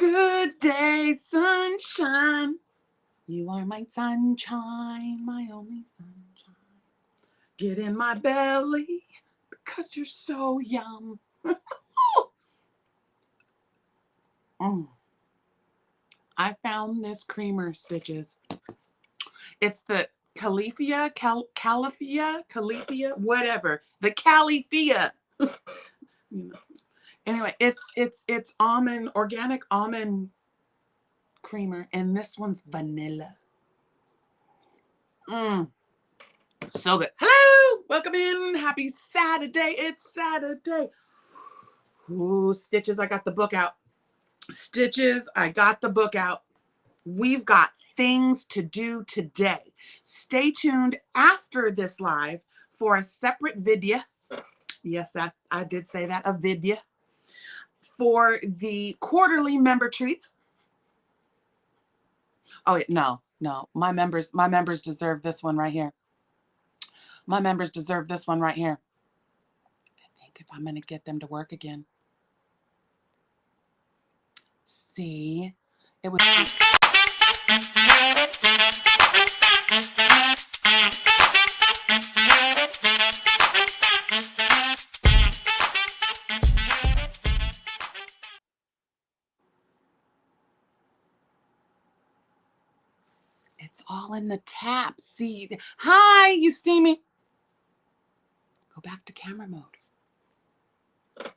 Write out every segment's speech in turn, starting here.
Good day, sunshine. You are my sunshine, my only sunshine. Get in my belly because you're so yum. I found this creamer, Stitches. It's the Califia, whatever. The Califia. You know. Anyway, it's almond, organic almond creamer, and this one's vanilla. So good. Hello, welcome in. Happy Saturday. It's Saturday. Ooh, Stitches, I got the book out. Stitches, I got the book out. We've got things to do today. Stay tuned after this live for a separate video. Yes, that I did say that, a video. For the quarterly member treats. Oh, no. My members deserve this one right here. My members deserve this one right here. I think if I'm going to get them to work again. See, it was. It's all in the tap. See, hi, you see me? Go back to camera mode.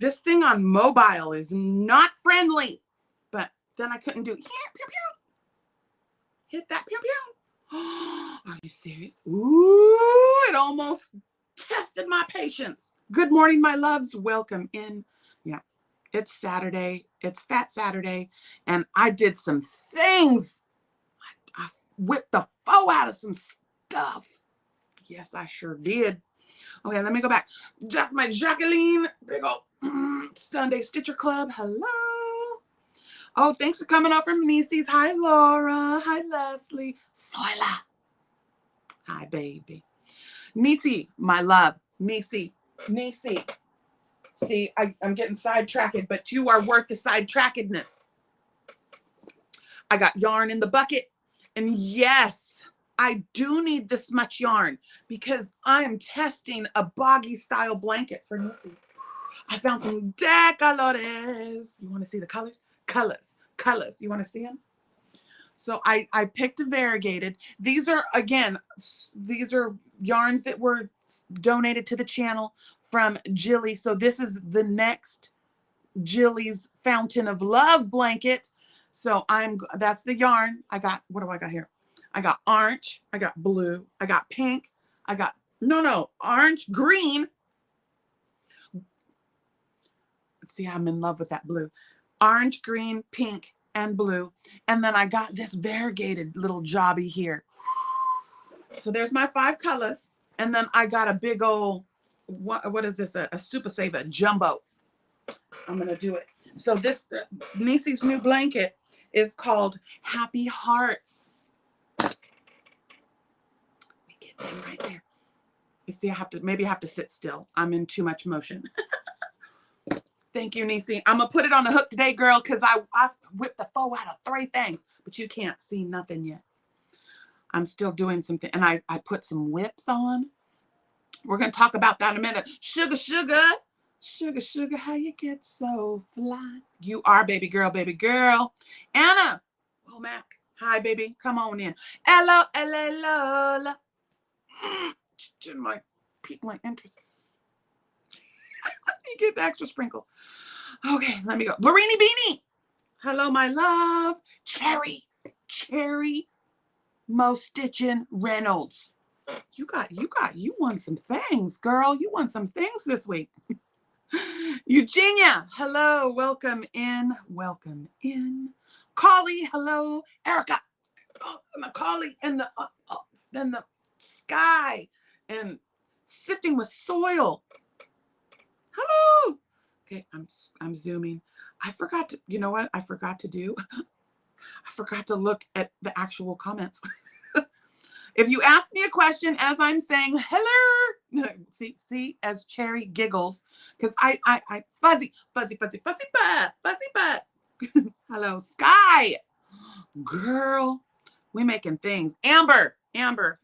This thing on mobile is not friendly, but then I couldn't do it. Yeah, pew, pew. Hit that, pew, pew. Are you serious? Ooh, it almost tested my patience. Good morning, my loves. Welcome in. Yeah, it's Saturday. It's Fat Saturday, and I did some things. I whipped the faux out of some stuff. Yes, I sure did. Okay, let me go back. Just my Jacqueline, big old Sunday Stitcher Club. Hello. Oh, thanks for coming up from Niese'e's. Hi, Laura. Hi, Leslie. Soila. Hi, baby. Niese'e, my love. Niese'e. See, I'm getting sidetracked, but you are worth the sidetrackedness. I got yarn in the bucket. And yes, I do need this much yarn because I am testing a boggy style blanket for Niese'e. I found some decolores. You want to see the colors? Colors. You want to see them? So I picked a variegated. These are, again, these are yarns that were donated to the channel from Jilly. So this is the next Jilly's Fountain of Love blanket. So that's the yarn. I got, what do I got here? I got orange, I got blue, I got pink, I got, orange, green. Let's see, I'm in love with that blue. Orange, green, pink, and blue. And then I got this variegated little jobby here. So there's my 5 colors. And then I got a big old, what is this? A Super Saver jumbo. I'm going to do it. So this, Niese'e's new blanket is called Happy Hearts. We get them right there. You see, maybe I have to sit still. I'm in too much motion. Thank you, Niese'e. I'm going to put it on the hook today, girl, because I whipped the faux out of 3 things, but you can't see nothing yet. I'm still doing something, and I put some whips on. We're going to talk about that in a minute. Sugar, how you get so fly? You are, baby girl. Anna Womack, hi, baby. Come on in. Hello. Might pique my interest. You get the extra sprinkle. Okay, let me go. Lorini Beanie. Hello, my love. Cherry Mo Stitchin Reynolds. You won some things, girl. You won some things this week. Eugenia, hello, welcome in. Collie, hello. Erica, and the collie, and then the sky, and sifting with soil. Hello. Okay, I'm zooming. I forgot to, you know what I forgot to do? I forgot to look at the actual comments. If you ask me a question as I'm saying hello, see, as Cherry giggles, because I fuzzy butt. Hello, Sky. Girl, we making things. Amber,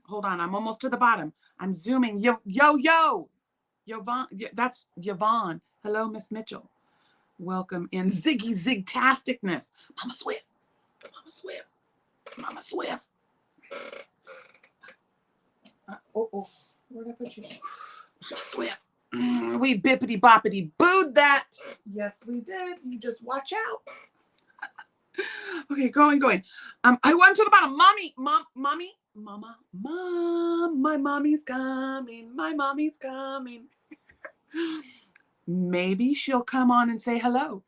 hold on. I'm almost to the bottom. I'm zooming. Yvonne, that's Yvonne. Hello, Miss Mitchell. Welcome in. Ziggy Zigtasticness. Mama Swift. Where'd I put you? Mama Swift. We bippity boppity booed that. Yes, we did. You just watch out. Okay, going. I went to the bottom. Mommy, mama, my mommy's coming. Maybe she'll come on and say hello.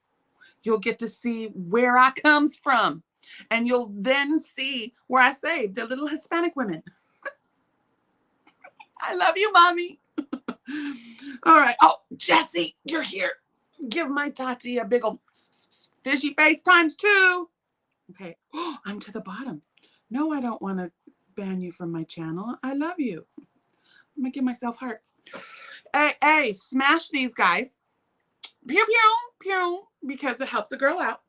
You'll get to see where I comes from. And you'll then see where I saved the little Hispanic women. I love you, mommy. All right. Oh, Jessie, you're here. Give my Tati a big old fishy face times 2. Okay. Oh, I'm to the bottom. No, I don't want to ban you from my channel. I love you. I'm going to give myself hearts. Hey, smash these guys. Pew, pew, pew, because it helps a girl out.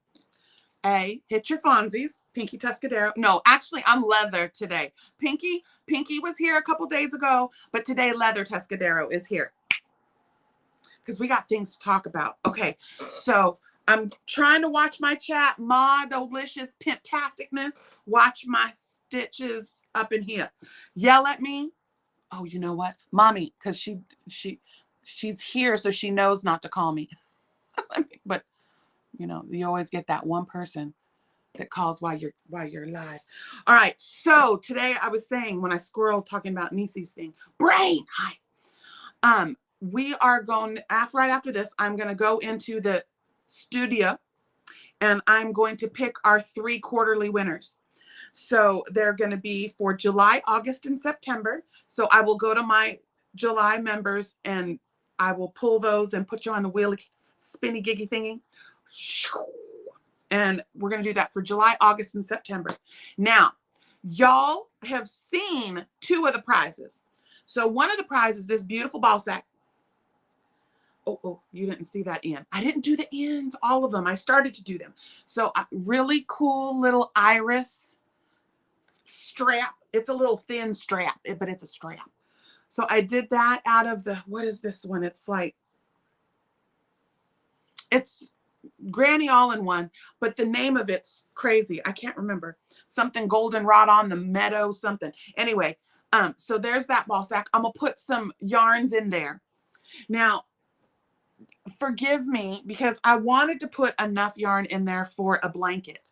Hit your Fonzies. Pinky Tuscadero. No, actually, I'm Leather today. Pinky was here a couple days ago, but today Leather Tuscadero is here. Because we got things to talk about. Okay, so I'm trying to watch my chat. Ma, delicious Pimp-tasticness. Watch my stitches up in here. Yell at me. Oh, you know what? Mommy, because she's here, so she knows not to call me. But you know, you always get that one person that calls while you're live. All right. So today I was saying when I squirreled talking about Niese'e's thing, brain. Hi. We are going right after this. I'm going to go into the studio and I'm going to pick our 3 quarterly winners. So they're going to be for July, August, and September. So I will go to my July members and I will pull those and put you on the wheelie, spinny giggy thingy. And we're going to do that for July, August, and September. Now, y'all have seen 2 of the prizes. So one of the prizes is this beautiful ball sack. Oh, you didn't see that end. I didn't do the ends, all of them. I started to do them. So really cool little iris strap. It's a little thin strap, but it's a strap. So I did that out of the, what is this one? It's like, it's Granny all-in-one, but the name of it's crazy. I can't remember. Something goldenrod on the meadow, something. Anyway, so there's that ball sack. I'm gonna put some yarns in there. Now, forgive me because I wanted to put enough yarn in there for a blanket,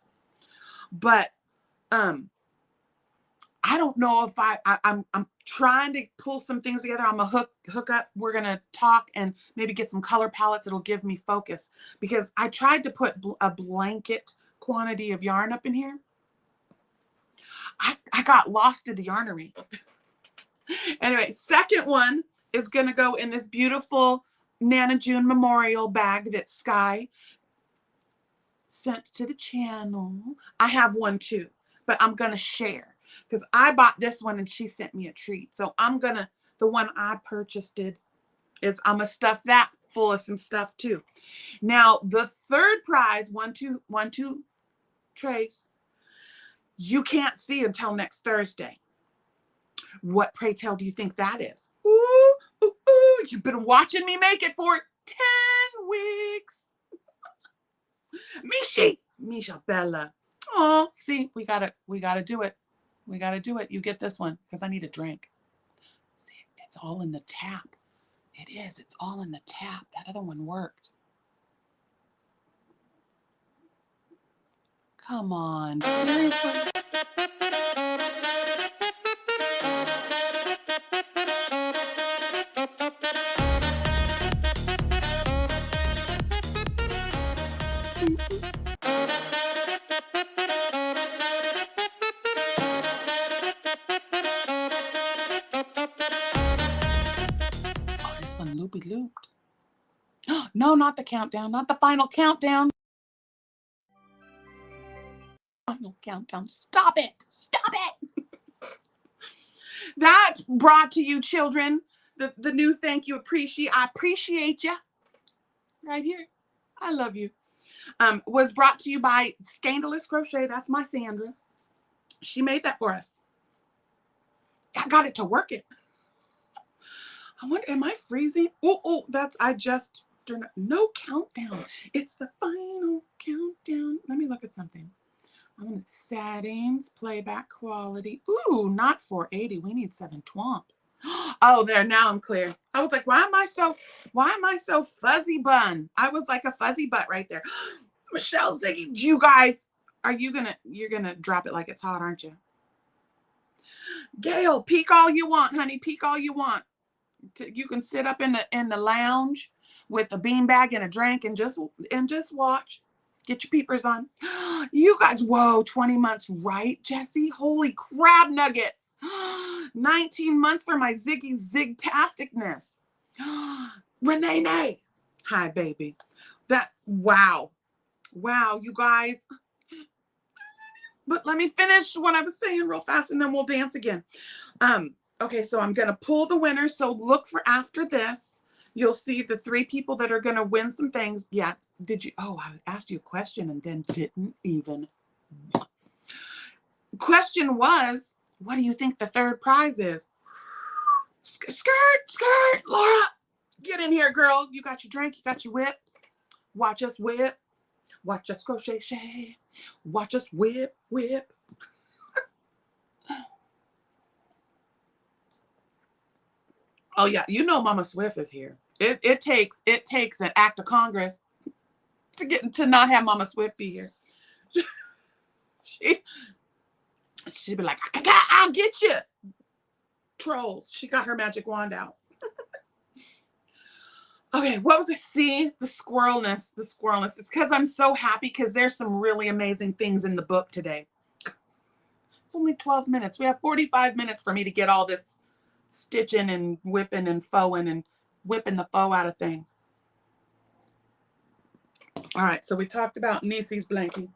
but I don't know if I'm trying to pull some things together. I'm gonna hook up. We're gonna talk and maybe get some color palettes. It'll give me focus because I tried to put a blanket quantity of yarn up in here. I got lost in the yarnery. Anyway, second one is gonna go in this beautiful Nana June memorial bag that Sky sent to the channel. I have one too, but I'm gonna share. Because I bought this one and she sent me a treat. So the one I purchased I'm gonna stuff that full of some stuff too. Now, the third prize, one, two, trace, you can't see until next Thursday. What, pray tell, do you think that is? Ooh, you've been watching me make it for 10 weeks. Misha Bella. Oh, see, we gotta do it. We got to do it. You get this one because I need a drink. See, it's all in the tap. It is. It's all in the tap. That other one worked. Come on. Seriously? Looped. No, not the countdown, not the final countdown. Final countdown. Stop it. That brought to you, children, the new thank you. I appreciate you right here. I love you. was brought to you by Scandalous Crochet. That's my Sandra. She made that for us. I got it to work it. I wonder, am I freezing? Oh, I just turned, no countdown. It's the final countdown. Let me look at something. Settings, playback quality. Ooh, not 480. We need 720. Oh, there, now I'm clear. I was like, why am I so fuzzy bun? I was like a fuzzy butt right there. Michelle Ziggy, you guys, you're gonna drop it like it's hot, aren't you? Gail, peek all you want, honey. Peek all you want. You can sit up in the lounge with a beanbag and a drink and just watch. Get your peepers on. You guys, whoa, 20 months, right, Jessie? Holy crab nuggets. 19 months for my Ziggy Zig-tasticness. Renee. Hi, baby. Wow, you guys. But let me finish what I was saying real fast and then we'll dance again. Okay, so I'm going to pull the winner. So look for after this. You'll see the 3 people that are going to win some things. Yeah. I asked you a question and then didn't even. Question was, what do you think the 3rd prize is? Skirt, Laura. Get in here, girl. You got your drink. You got your whip. Watch us whip. Watch us crochet. Watch us whip. Oh yeah, you know Mama Swift is here. It takes an act of Congress to not have Mama Swift be here. She'd be like, I'll get you. Trolls. She got her magic wand out. Okay, what was it? See, the squirrelness. It's because I'm so happy because there's some really amazing things in the book today. It's only 12 minutes. We have 45 minutes for me to get all this stitching and whipping and faux-ing and whipping the faux out of things. All right, so we talked about Niese'e's blankie.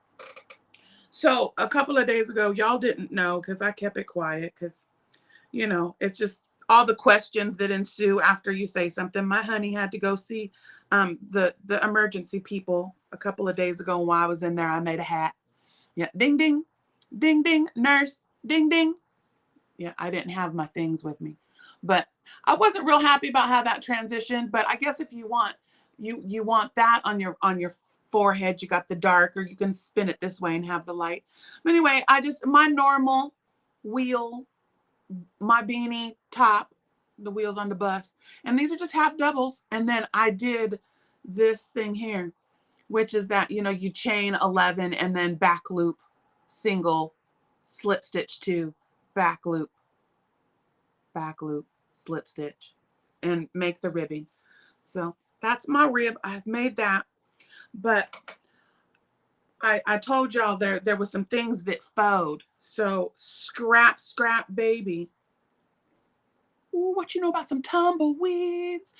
So a couple of days ago, y'all didn't know because I kept it quiet because, you know, it's just all the questions that ensue after you say something. My honey had to go see the emergency people a couple of days ago. While I was in there, I made a hat. Yeah, ding, ding, ding, ding, nurse, ding, ding. Yeah, I didn't have my things with me. But I wasn't real happy about how that transitioned. But I guess if you want, you want that on your forehead, you got the dark, or you can spin it this way and have the light. But anyway, my normal wheel, my beanie top, the wheels on the bus, and these are just half doubles. And then I did this thing here, which is that, you know, you chain 11 and then back loop, single, slip stitch 2, back loop, slip stitch, and make the ribbing. So that's my rib. I've made that. But I told y'all there was some things that faux. So scrap baby. Ooh, what you know about some tumbleweeds?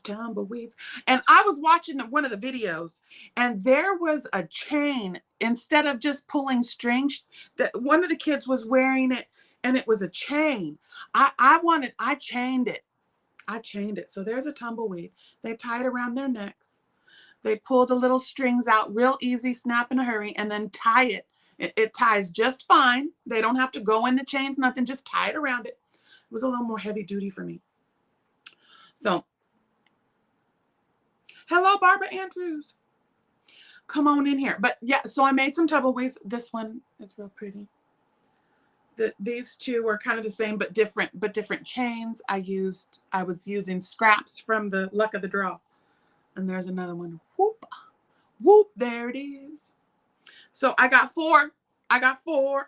Tumbleweeds. And I was watching one of the videos, and there was a chain. Instead of just pulling strings, that one of the kids was wearing it, and it was a chain. I chained it. So there's a tumbleweed. They tie it around their necks. They pull the little strings out real easy, snap in a hurry, and then tie it. It ties just fine. They don't have to go in the chains, nothing, just tie it around it. It was a little more heavy duty for me. So, hello, Barbara Andrews. Come on in here. But yeah, so I made some tumbleweeds. This one is real pretty. These two were kind of the same, but different chains. I was using scraps from the Luck of the Draw. And there's another one. Whoop, whoop, there it is. So I got 4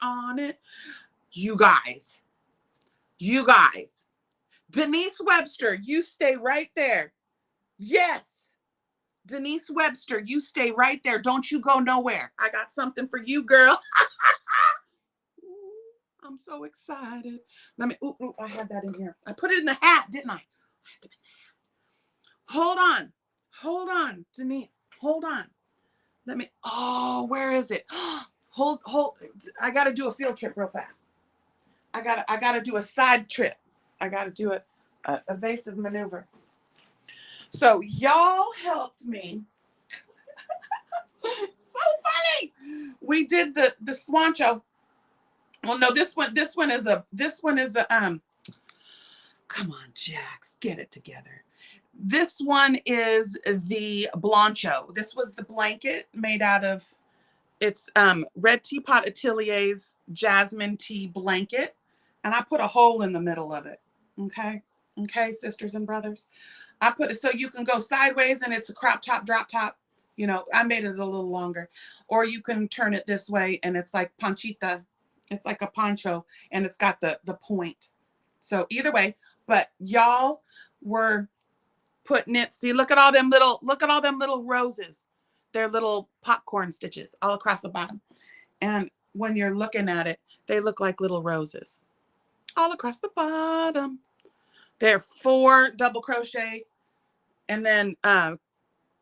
on it. You guys. Denise Webster, you stay right there. Yes. Denise Webster, you stay right there. Don't you go nowhere. I got something for you, girl. I'm so excited. Let me, I had that in here. I put it in the hat, didn't I? Hold on, Denise. Hold on. Let me, where is it? Hold. I got to do a field trip real fast. I got to do a side trip. I got to do a evasive maneuver. So y'all helped me. Hi. We did the Swancho. Well, no, this one is a come on, Jax, get it together. This one is the Blancho. This was the blanket made out of, it's Red Teapot Atelier's jasmine tea blanket. And I put a hole in the middle of it. Okay. Okay, sisters and brothers. I put it so you can go sideways and it's a crop top, drop top. You know, I made it a little longer. Or you can turn it this way and it's like panchita. It's like a poncho and it's got the point. So either way, but y'all were putting it. See, look at all them little roses. They're little popcorn stitches all across the bottom. And when you're looking at it, they look like little roses all across the bottom. They're 4 double crochet and then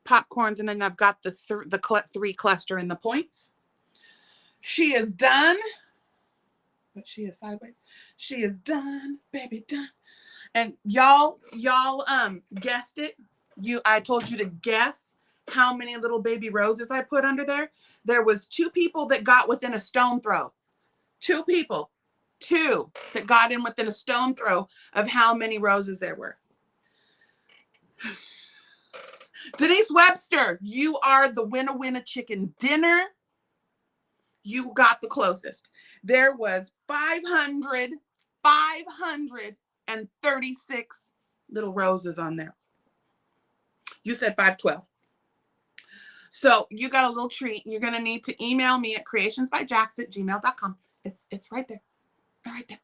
popcorns. And then I've got the 3 cluster in the points. She is done. But she is sideways. She is done, baby, done. And y'all guessed it. I told you to guess how many little baby roses I put under there. There was 2 people that got within a stone throw. 2 people. 2 that got in within a stone throw of how many roses there were. Denise Webster, you are the winner chicken dinner. You got the closest. There was 536 little roses on there. You said 512. So you got a little treat. You're going to need to email me at creationsbyjax@gmail.com. It's right there. Right there.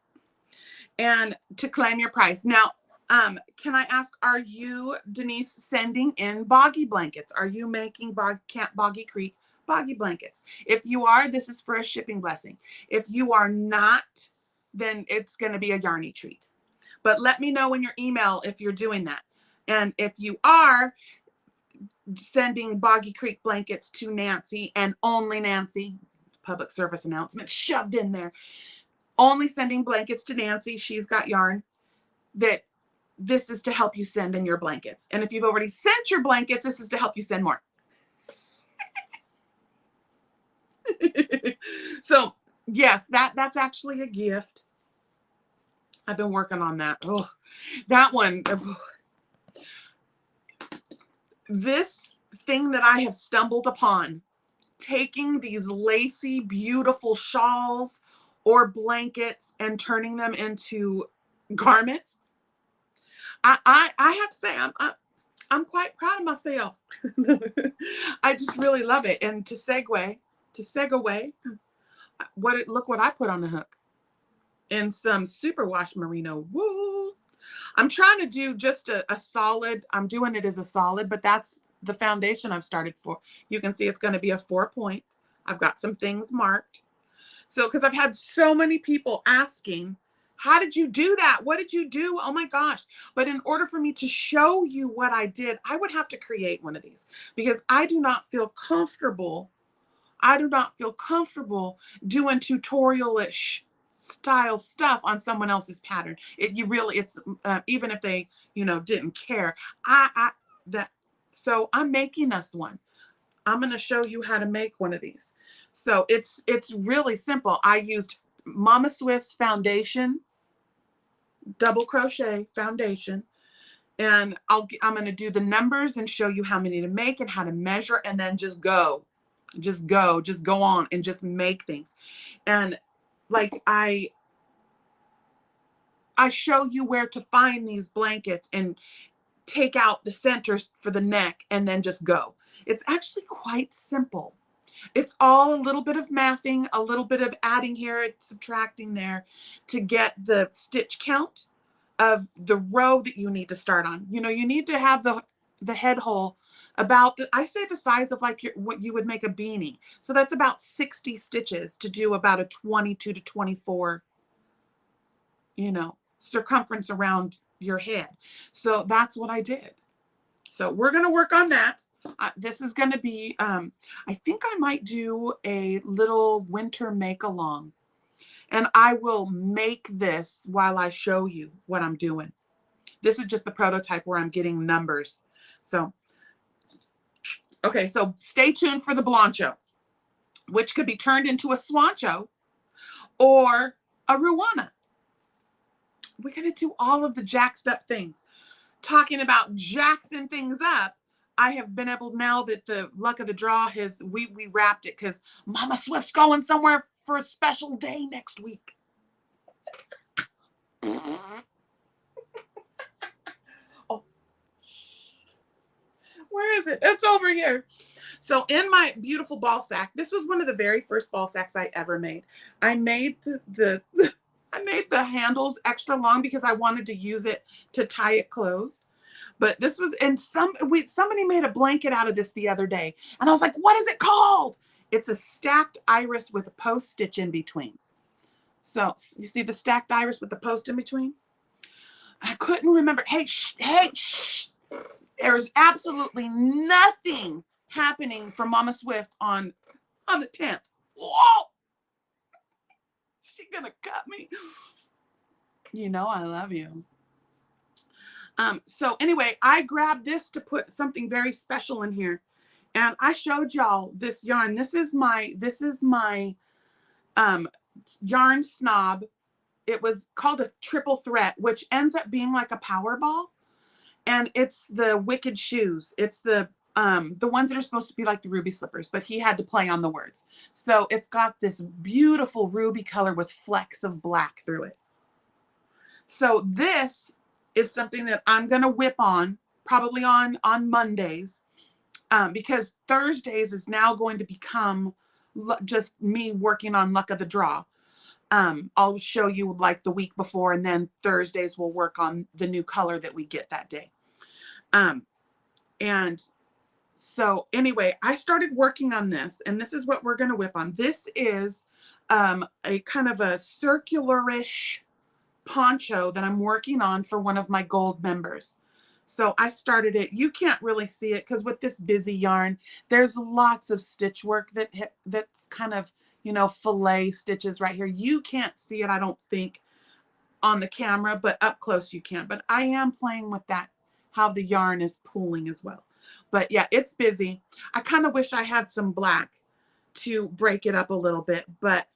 And to claim your prize. Now, can I ask, are you, Denise, sending in boggy blankets? Are you making Camp Boggy Creek boggy blankets? If you are, this is for a shipping blessing. If you are not, then it's going to be a yarny treat. But let me know in your email if you're doing that. And if you are sending Boggy Creek blankets to Nancy and only Nancy, public service announcement shoved in there, only sending blankets to Nancy, she's got yarn, that this is to help you send in your blankets. And if you've already sent your blankets, this is to help you send more. So yes, that's actually a gift. I've been working on that. Oh, that one. This thing that I have stumbled upon, taking these lacy, beautiful shawls or blankets and turning them into garments. I have to say, I'm quite proud of myself. I just really love it. And to segue, look what I put on the hook. In some superwash merino wool. I'm trying to do just a solid. I'm doing it as a solid, but that's the foundation I've started for. You can see it's going to be a 4-point. I've got some things marked. So, because I've had so many people asking, how did you do that? What did you do? Oh my gosh. But in order for me to show you what I did, I would have to create one of these because I do not feel comfortable. Doing tutorial-ish style stuff on someone else's pattern. It's even if they, didn't care. So I'm making us one. I'm going to show you how to make one of these. So it's really simple. I used Mama Swift's foundation, double crochet foundation, and I'm going to do the numbers and show you how many to make and how to measure, and then just go on and just make things. And like I show you where to find these blankets and take out the centers for the neck and then just go. It's actually quite simple. It's all a little bit of mathing, a little bit of adding here, subtracting there to get the stitch count of the row that you need to start on. You need to have the head hole about I say the size of like what you would make a beanie. So that's about 60 stitches to do about a 22 to 24, circumference around your head. So that's what I did. So we're going to work on that. This is going to be, I think I might do a little winter make along, and I will make this while I show you what I'm doing. This is just the prototype where I'm getting numbers. So, okay, so stay tuned for the Blancho. which could be turned into a swancho or a ruana. We're going to do all of the jacked up things. Talking about jackson things up, I have been able, now that the luck of the draw has, we wrapped it because Mama Swift's going somewhere for a special day next week. Oh, where is it? It's over here. So in my beautiful ball sack, this was one of the very first ball sacks I ever made. I made I made the handles extra long because I wanted to use it to tie it closed. But this was, and somebody made a blanket out of this the other day. And I was like, what is it called? It's a stacked iris with a post stitch in between. So you see the stacked iris with the post in between? I couldn't remember. Hey, shh, hey, shh. There's absolutely nothing happening for Mama Swift on the 10th. Whoa! She's gonna cut me. You know I love you. So anyway, I grabbed this to put something very special in here. And I showed y'all this yarn. This is my yarn Snob. It was called a triple threat, which ends up being like a power ball. And it's the Wicked Shoes. It's the ones that are supposed to be like the ruby slippers, but he had to play on the words. So it's got this beautiful ruby color with flecks of black through it. So this is something that I'm going to whip on probably on Mondays, because Thursdays is now going to become just me working on luck of the draw. I'll show you like the week before, and then Thursdays we'll work on the new color that we get that day. And so anyway, I started working on this, and this is what we're going to whip on. This is a kind of a circular-ish poncho that I'm working on for one of my gold members. So I started it. You can't really see it because with this busy yarn, there's lots of stitch work that's kind of, you know, fillet stitches right here. You can't see it, I don't think, on the camera, but up close you can. But I am playing with that, how the yarn is pooling as well. But yeah, it's busy. I kind of wish I had some black to break it up a little bit, but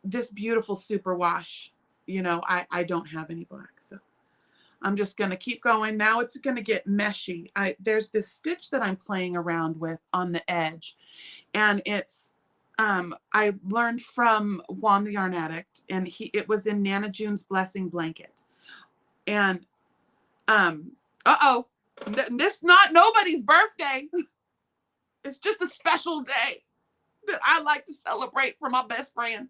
this beautiful superwash, you know, I don't have any black, so I'm just going to keep going. Now it's going to get meshy. There's this stitch that I'm playing around with on the edge, and it's I learned from Juan the Yarn Addict, and it was in Nana June's Blessing Blanket. And this not nobody's birthday. It's just a special day that I like to celebrate for my best friend.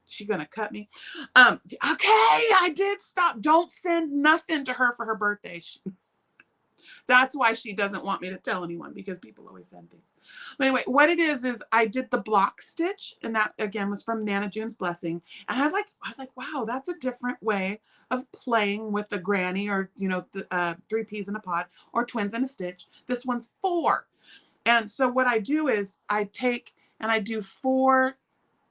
She gonna cut me. Okay, I did stop. Don't send nothing to her for her birthday. That's why she doesn't want me to tell anyone, because people always send things. But anyway, what it is I did the block stitch, and that again was from Nana June's Blessing. And I was like, wow, that's a different way of playing with a granny, or, you know, the 3 peas in a pod, or twins in a stitch. This one's 4. And so what I do is I take and I do 4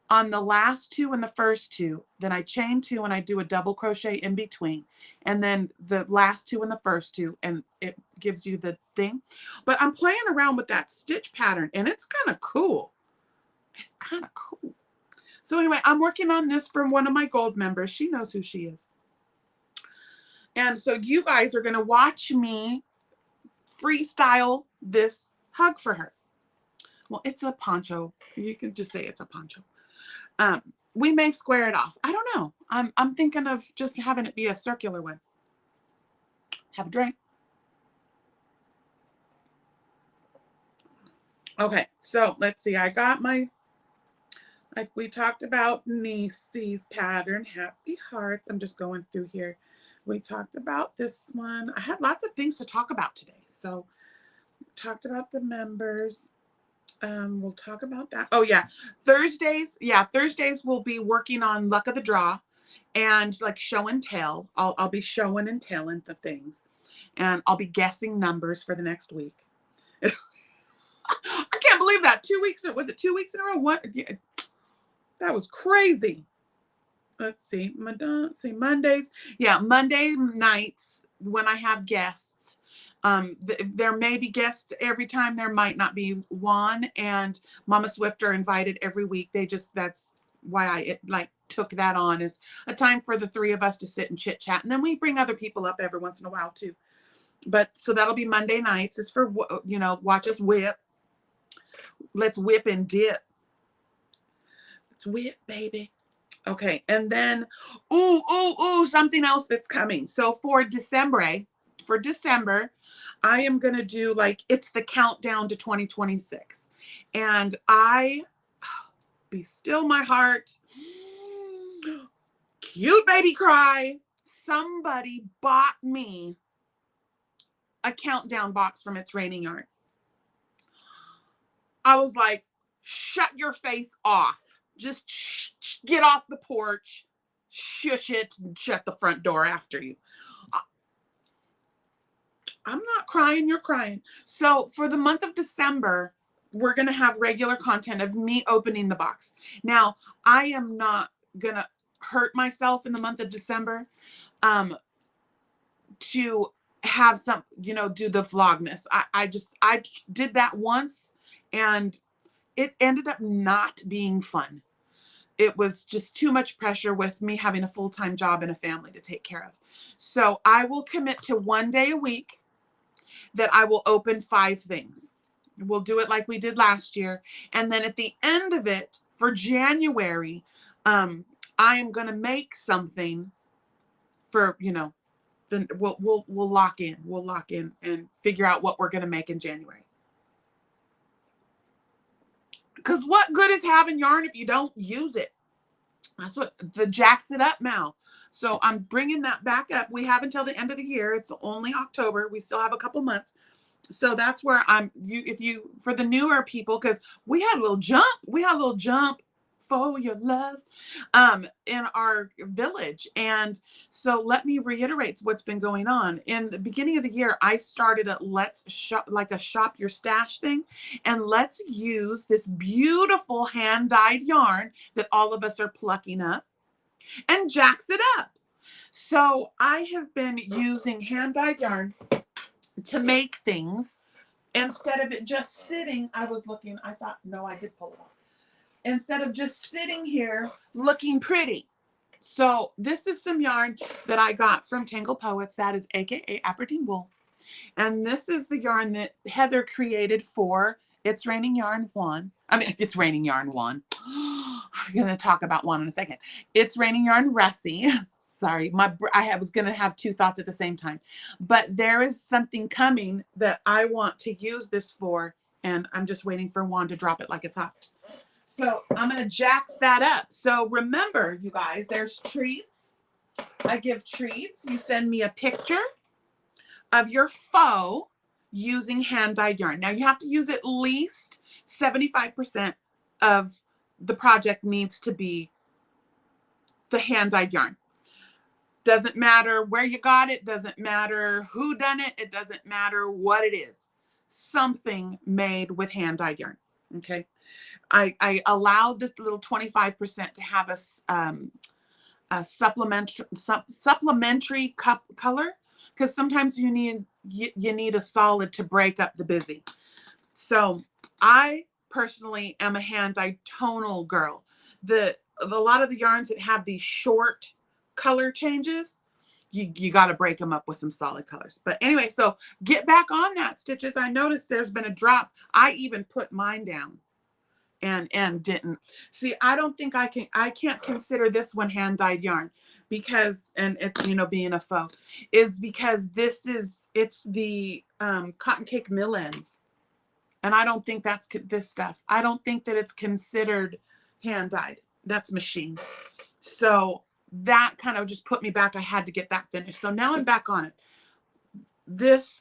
on the last 2 and the first 2, then I chain 2 and I do a double crochet in between, and then the last 2 and the first 2, and it gives you the thing. But I'm playing around with that stitch pattern, and it's kind of cool. It's kind of cool. So anyway, I'm working on this from one of my gold members. She knows who she is. And so you guys are going to watch me freestyle this hug for her. Well, it's a poncho. You can just say it's a poncho. We may square it off. I don't know. I'm thinking of just having it be a circular one. Have a drink. Okay, so let's see. I got my, like we talked about, Niese'e's pattern, Happy Hearts. I'm just going through here. We talked about this one. I had lots of things to talk about today. So talked about the members. We'll talk about that. Oh yeah, Thursdays. Yeah, Thursdays we'll be working on luck of the draw, and like show and tell. I'll be showing and telling the things, and I'll be guessing numbers for the next week. I can't believe that 2 weeks. Was it 2 weeks in a row? What? Yeah, that was crazy. Let's see. Mondays. Yeah, Monday nights when I have guests. There may be guests every time. There might not be one. And Mama Swift are invited every week. That's why I took that on, is a time for the three of us to sit and chit chat. And then we bring other people up every once in a while too. But so that'll be Monday nights. It's for, watch us whip. Let's whip and dip. Let's whip, baby. Okay. And then, something else that's coming. So for December, I am going to do it's the countdown to 2026. And be still my heart. Cute baby cry. Somebody bought me a countdown box from It's Raining Yarn. I was like, shut your face off. Just get off the porch, shush it, and shut the front door after you. I'm not crying, you're crying. So for the month of December, we're going to have regular content of me opening the box. Now, I am not going to hurt myself in the month of December to have some, do the Vlogmas. I did that once and it ended up not being fun. It was just too much pressure with me having a full-time job and a family to take care of. So I will commit to 1 day a week that I will open 5 things. We'll do it like we did last year. And then at the end of it for January, I am going to make something for, then we'll lock in. We'll lock in and figure out what we're going to make in January. Because what good is having yarn if you don't use it? That's what the jacks it up now. So I'm bringing that back up. We have until the end of the year. It's only October. We still have a couple months. So that's where for the newer people, because we had a little jump for your love in our village. And so let me reiterate what's been going on. In the beginning of the year, I started a let's shop, like a shop your stash thing. And let's use this beautiful hand-dyed yarn that all of us are plucking up and jacks it up. So I have been using hand-dyed yarn to make things instead of it just sitting. I thought, no, I did pull it off. Instead of just sitting here looking pretty. So this is some yarn that I got from Tangle Poets. That is AKA Aberdeen Wool. And this is the yarn that Heather created for It's Raining Yarn 1. It's Raining Yarn 1. I'm going to talk about 1 in a second. It's Raining Yarn Russie. Sorry, I was going to have 2 thoughts at the same time. But there is something coming that I want to use this for, and I'm just waiting for Juan to drop it like it's hot. So I'm going to jacks that up. So remember, you guys, there's treats. I give treats. You send me a picture of your faux using hand-dyed yarn. Now, you have to use at least 75% of the project needs to be the hand-dyed yarn. Doesn't matter where you got it. Doesn't matter who done it. It doesn't matter what it is. Something made with hand-dyed yarn. Okay. I allowed this little 25% to have a supplementary color, because sometimes you need a solid to break up the busy. So I personally am a hand-dyed tonal girl. A lot of the yarns that have these short color changes, you got to break them up with some solid colors. But anyway, so get back on that, Stitches. I noticed there's been a drop. I even put mine down and didn't. See, I don't think I can't consider this one hand-dyed yarn because, and it, being a faux, is because it's the cotton cake mill ends. And I don't think that's this stuff. I don't think that it's considered hand-dyed. That's machine. So that kind of just put me back. I had to get that finished. So now I'm back on it.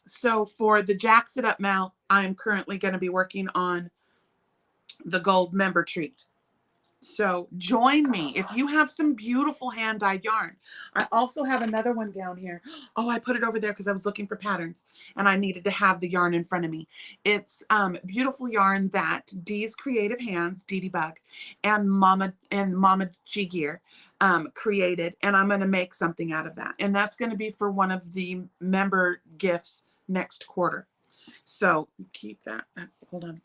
So for the Jacks It Up mount, I'm currently going to be working on the gold member treat. So join me if you have some beautiful hand-dyed yarn. I also have another one down here. Oh, I put it over there because I was looking for patterns and I needed to have the yarn in front of me. It's beautiful yarn that Dee's Creative Hands, Dee Bug, and Mama G Gear created, and I'm going to make something out of that. And that's going to be for one of the member gifts next quarter. So keep that. Hold on.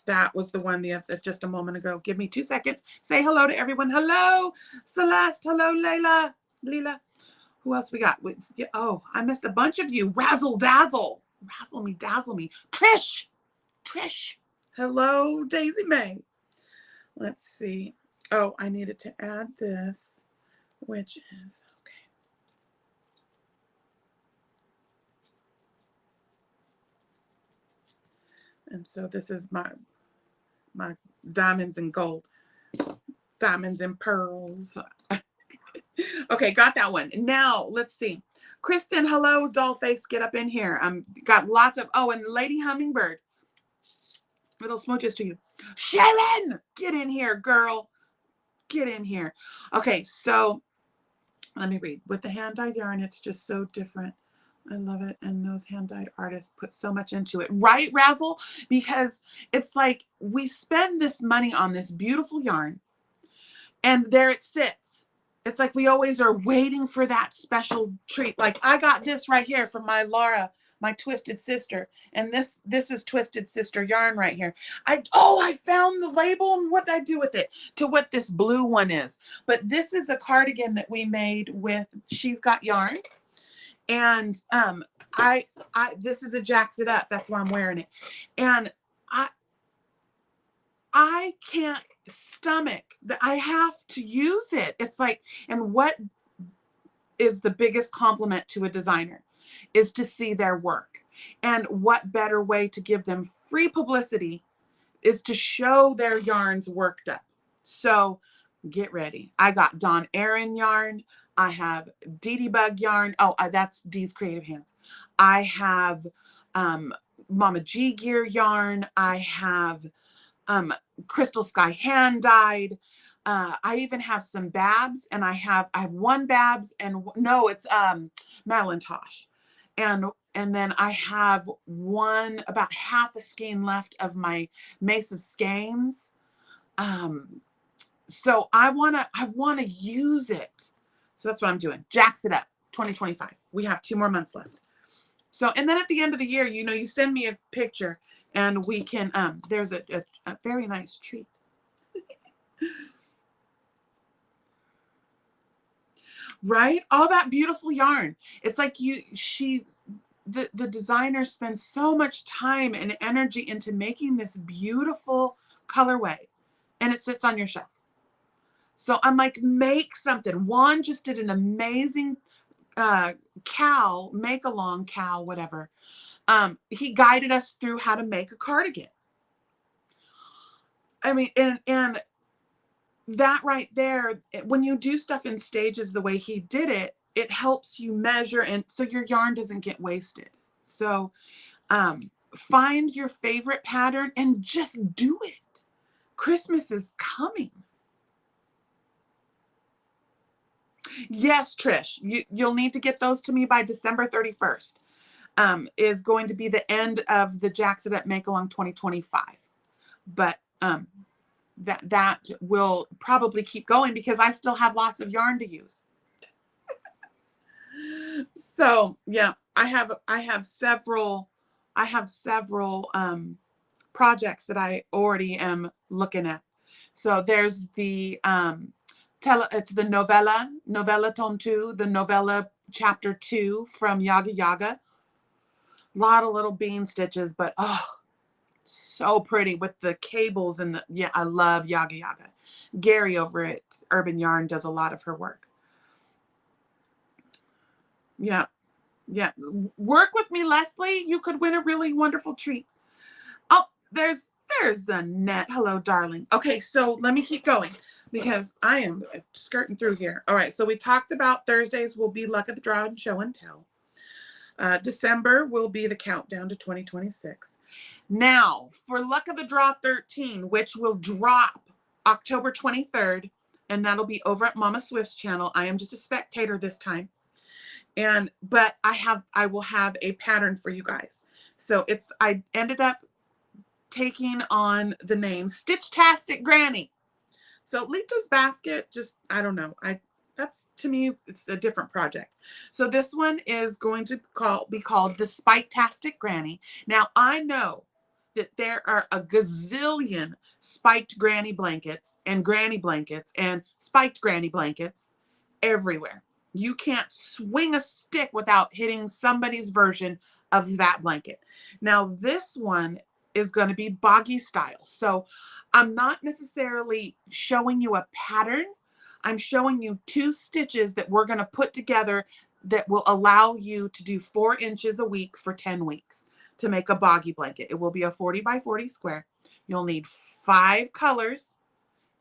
That was the one just a moment ago. Give me 2 seconds. Say hello to everyone. Hello, Celeste. Hello, Layla. Leela. Who else we got? Oh, I missed a bunch of you. Razzle dazzle. Razzle me, dazzle me. Trish. Trish. Hello, Daisy May. Let's see. Oh, I needed to add this, which is, okay. And so this is my diamonds and gold. Diamonds and pearls. Okay, got that one. Now, let's see. Kristen, hello, Dollface, get up in here. Got lots of, oh, and Lady Hummingbird. Little smooches to you. Sharon, get in here, girl. Get in here. Okay, so let me read. With the hand-dyed yarn, it's just so different. I love it. And those hand-dyed artists put so much into it. Right, Razzle? Because it's like we spend this money on this beautiful yarn, and there it sits. It's like we always are waiting for that special treat. Like I got this right here from my Laura, my Twisted Sister. And this is Twisted Sister yarn right here. I found the label, and what did I do with it? To what this blue one is. But this is a cardigan that we made with She's Got Yarn. And this is a Jacks It Up. That's why I'm wearing it. And I can't stomach that I have to use it. It's like, and what is the biggest compliment to a designer is to see their work. And what better way to give them free publicity is to show their yarns worked up. So get ready. I got Dawn Erin yarn. I have Dee Bug yarn. Oh, that's Dee's Creative Hands. I have Mama G Gear yarn. I have Crystal Sky hand dyed. I even have some Babs, and I have one Babs, and no, it's Madeline Tosh, and then I have one, about half a skein left of my Mace of Skeins. So I wanna use it. So that's what I'm doing. Jacks It Up 2025. We have 2 more months left. So, and then at the end of the year, you send me a picture, and we can, there's a very nice treat. Right? All that beautiful yarn. It's like the designer spends so much time and energy into making this beautiful colorway, and it sits on your shelf. So I'm like, make something. Juan just did an amazing make-along cowl, whatever. He guided us through how to make a cardigan. I mean, and that right there, when you do stuff in stages the way he did it, it helps you measure, and so your yarn doesn't get wasted. So find your favorite pattern and just do it. Christmas is coming. Yes, Trish, you'll need to get those to me by December 31st. Is going to be the end of the Jacks It Up Make Along 2025. But that will probably keep going because I still have lots of yarn to use. So yeah, I have several projects that I already am looking at. So there's the it's the novella tome 2, the novella chapter 2 from Yaga Yaga. A lot of little bean stitches, but oh, so pretty with the cables and the, yeah, I love Yaga Yaga. Gary over at Urban Yarn does a lot of her work. Yeah. Yeah. Work with me, Leslie. You could win a really wonderful treat. Oh, there's the net. Hello, darling. Okay, so let me keep going because I am skirting through here. All right, so we talked about Thursdays will be Luck of the Draw and Show and Tell. December will be the countdown to 2026. Now, for Luck of the Draw 13, which will drop October 23rd, and that'll be over at Mama Swift's channel. I am just a spectator this time. But I will have a pattern for you guys. So I ended up taking on the name Stitch-tastic Granny. So Lita's basket, just, I don't know. That's, to me, it's a different project. So this one is going to be called the Spike-tastic Granny. Now, I know that there are a gazillion spiked granny blankets and spiked granny blankets everywhere. You can't swing a stick without hitting somebody's version of that blanket. Now, this one is going to be boggy style. So I'm not necessarily showing you a pattern. I'm showing you 2 stitches that we're going to put together that will allow you to do 4 inches a week for 10 weeks to make a boggy blanket. It will be a 40 by 40 square. You'll need 5 colors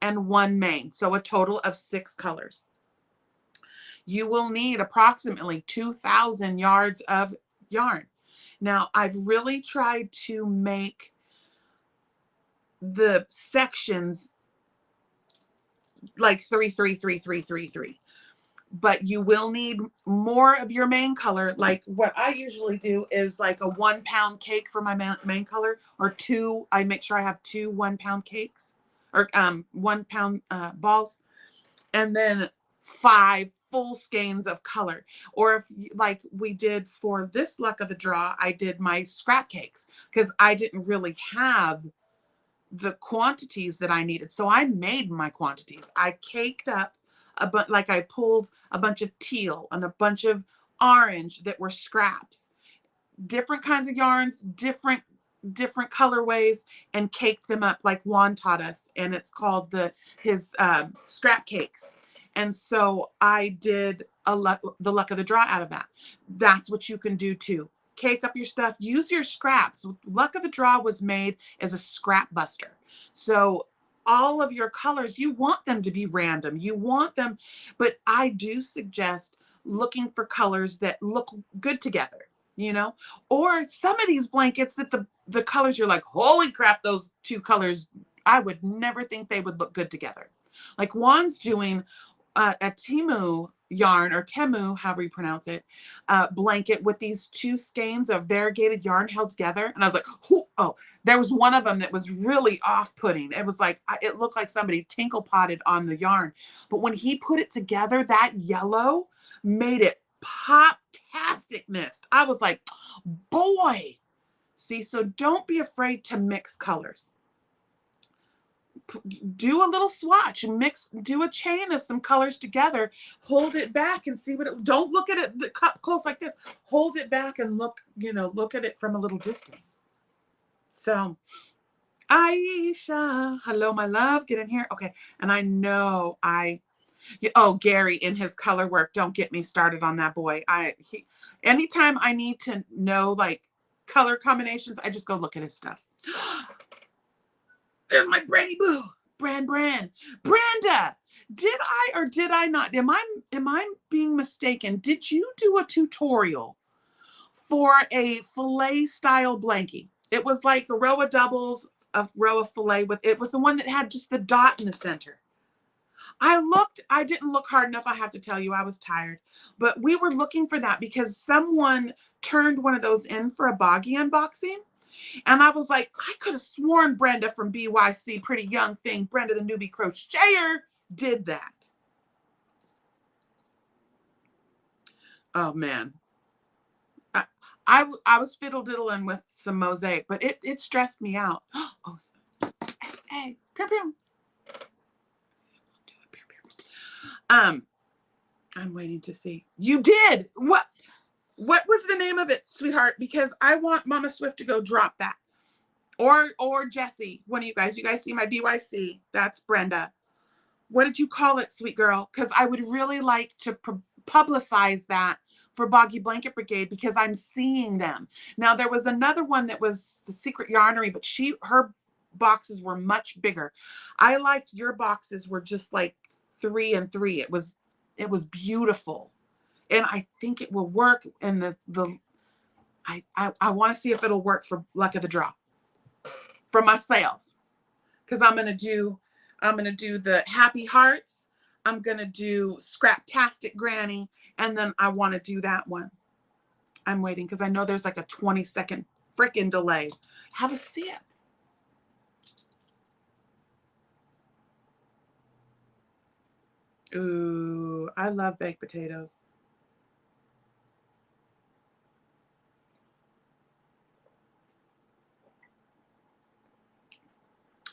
and 1 main, so a total of 6 colors. You will need approximately 2,000 yards of yarn. Now, I've really tried to make the sections like 3, 3, 3, 3, 3, 3. But you will need more of your main color. Like what I usually do is like a 1 pound cake for my main color, or 2. I make sure I have 2 1 pound cakes, or 1 pound balls, and then 5 full skeins of color. Or if, like we did for this luck of the draw, I did my scrap cakes because I didn't really have the quantities that I needed. So I made my quantities. I caked up like I pulled a bunch of teal and a bunch of orange that were scraps, different kinds of yarns, different colorways, and caked them up like Juan taught us. And it's called his scrap cakes. And so I did the luck of the draw out of that. That's what you can do too. Cake up your stuff, use your scraps. Luck of the draw was made as a scrap buster. So all of your colors, you want them to be random. You want them, but I do suggest looking for colors that look good together, you know? Or some of these blankets that the colors, you're like, holy crap, those 2 colors, I would never think they would look good together. Like Juan's doing a Temu yarn, or Temu, however you pronounce it, blanket with these 2 skeins of variegated yarn held together. And I was like, oh, there was one of them that was really off-putting. It was like, it looked like somebody tinkle potted on the yarn. But when he put it together, that yellow made it pop-tasticness. I was like, boy. See, so don't be afraid to mix colors. Do a little swatch and do a chain of some colors together, hold it back and see what it, don't look at it up close like this, hold it back and look at it from a little distance. So Aisha, hello my love, get in here. Okay, and I know Gary in his color work, don't get me started on that boy. Anytime I need to know like color combinations, I just go look at his stuff. There's my Brandy Boo. Brenda. Did I or did I not? Am I being mistaken? Did you do a tutorial for a fillet style blankie? It was like a row of doubles, a row of fillet it was the one that had just the dot in the center. I didn't look hard enough, I have to tell you, I was tired. But we were looking for that because someone turned one of those in for a boggy unboxing. And I was like, I could have sworn Brenda from BYC, Pretty Young Thing, Brenda the Newbie Crocheter, did that. Oh, man. I was fiddle-diddling with some mosaic, but it stressed me out. Oh, hey, pew, pew. I'm waiting to see. You did! What was the name of it, sweetheart? Because I want Mama Swift to go drop that. Or Jessie, one of you guys. You guys see my BYC? That's Brenda. What did you call it, sweet girl? Because I would really like to publicize that for Boggy Blanket Brigade because I'm seeing them. Now, there was another one that was the Secret Yarnery, but her boxes were much bigger. I liked your boxes were just like 3 and 3. It was beautiful. And I think it will work in I want to see if it'll work for Luck of the Draw. For myself, because I'm gonna do the Happy Hearts, I'm gonna do Spike-tastic Granny, and then I want to do that one. I'm waiting because I know there's like a 20-second freaking delay. Have a sip. Ooh, I love baked potatoes.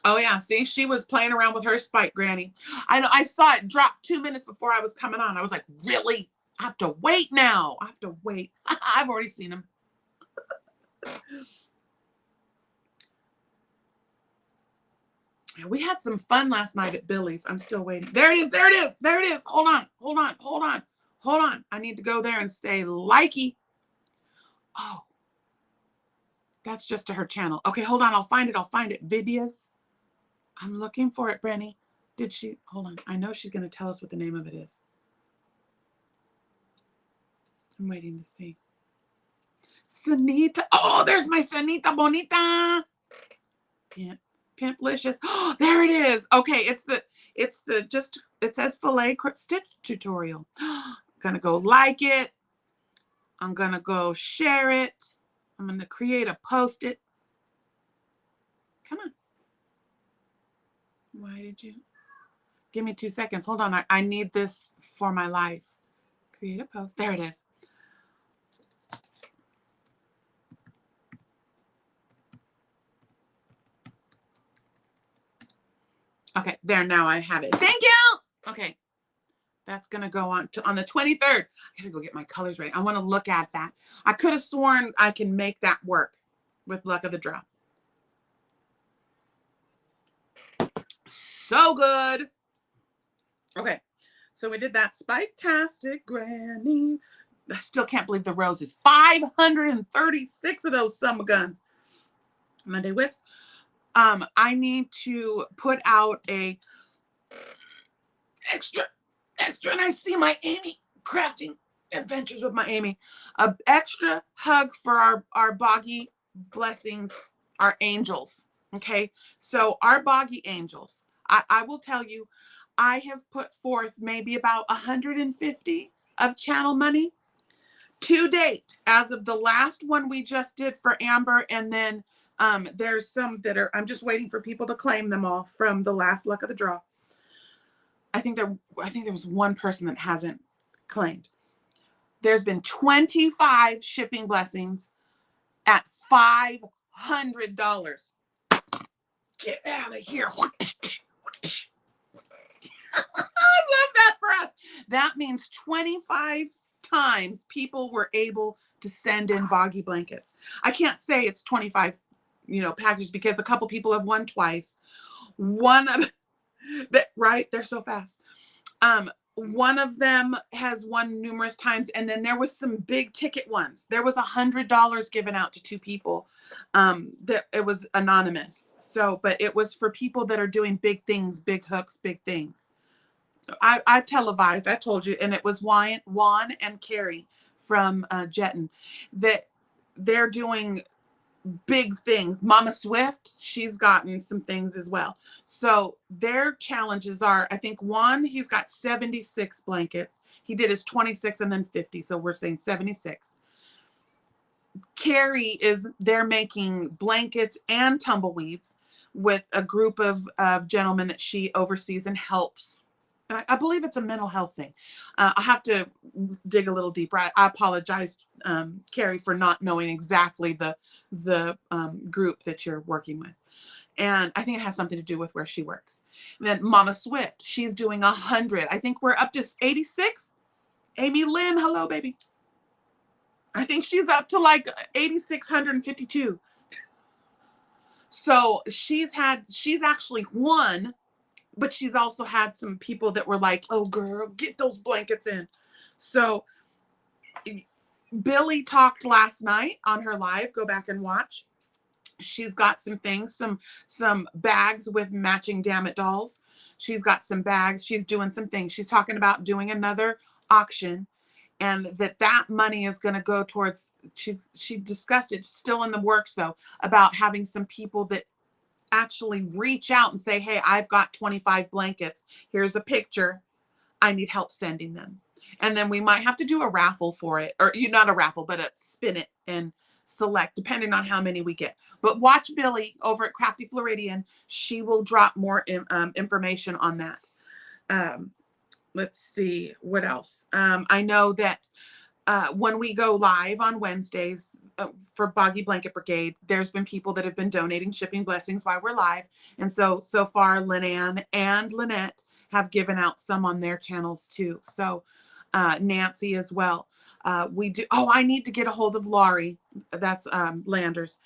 Oh yeah, see, she was playing around with her Spike Granny. I know, I saw it drop 2 minutes before I was coming on. I was like, really? I have to wait now. I have to wait. I've already seen them. We had some fun last night at Billie's. I'm still waiting. There it is. There it is. There it is. Hold on. Hold on. Hold on. Hold on. I need to go there and say likey. Oh, that's just to her channel. Okay, hold on. I'll find it. I'll find it. Videos. I'm looking for it, Brenny. Did she? Hold on. I know she's going to tell us what the name of it is. I'm waiting to see. Sanita. Oh, there's my Sanita Bonita. Pimplicious. Oh, there it is. Okay, it says fillet stitch tutorial. I'm gonna go like it. I'm gonna go share it. I'm gonna create a post-it. Come on. Why did you? Give me 2 seconds. Hold on. I need this for my life. Create a post. There it is. Okay, there, now I have it. Thank you. Okay, that's gonna go on the 23rd. I gotta go get my colors ready. I want to look at that. I could have sworn I can make that work with luck of the draw. So good. Okay, so we did that Spike-tastic Granny. I still can't believe the roses. 536 of those summer guns. Monday whips. I need to put out a extra, and I see my Amy crafting adventures with my Amy. A extra hug for our boggy blessings, our angels. Okay, so our boggy angels. I will tell you, I have put forth maybe about 150 of channel money to date, as of the last one we just did for Amber, and then there's some that are, I'm just waiting for people to claim them all from the last luck of the draw. I think there was one person that hasn't claimed. There's been 25 shipping blessings at $500. Get out of here. I love that for us. That means 25 times people were able to send in boggy blankets. I can't say it's 25, packages, because a couple people have won twice. One of that, right? They're so fast. One of them has won numerous times, and then there was some big ticket ones. There was $100 given out to 2 people. That it was anonymous. So, but it was for people that are doing big things, big hooks, big things. I televised, I told you, and it was Juan and Carrie from Jetton that they're doing big things. Mama Swift, she's gotten some things as well. So their challenges are, I think Juan, he's got 76 blankets. He did his 26 and then 50. So we're saying 76. Carrie they're making blankets and tumbleweeds with a group of gentlemen that she oversees and helps. And I believe it's a mental health thing. I'll have to dig a little deeper. I apologize, Carrie, for not knowing exactly the group that you're working with. And I think it has something to do with where she works. And then Mama Swift, she's doing 100. I think we're up to 86. Amy Lynn, hello, baby. I think she's up to like 8,652. So she's actually won. But she's also had some people that were like, oh, girl, get those blankets in. So Billie talked last night on her live. Go back and watch. She's got some things, some bags with matching Damn It dolls. She's got some bags. She's doing some things. She's talking about doing another auction, and that money is going to go towards, she discussed it, still in the works though, about having some people that actually reach out and say, hey, I've got 25 blankets. Here's a picture. I need help sending them. And then we might have to do a raffle for it, or not a raffle, but a spin it and select, depending on how many we get. But watch Billie over at Crafty Floridian. She will drop more information on that. let's see what else. I know that when we go live on Wednesdays for Boggy Blanket Brigade, there's been people that have been donating shipping blessings while we're live. And so far, Lynanne and Lynette have given out some on their channels too. So Nancy as well. We do. Oh, I need to get a hold of Laurie. That's Landers.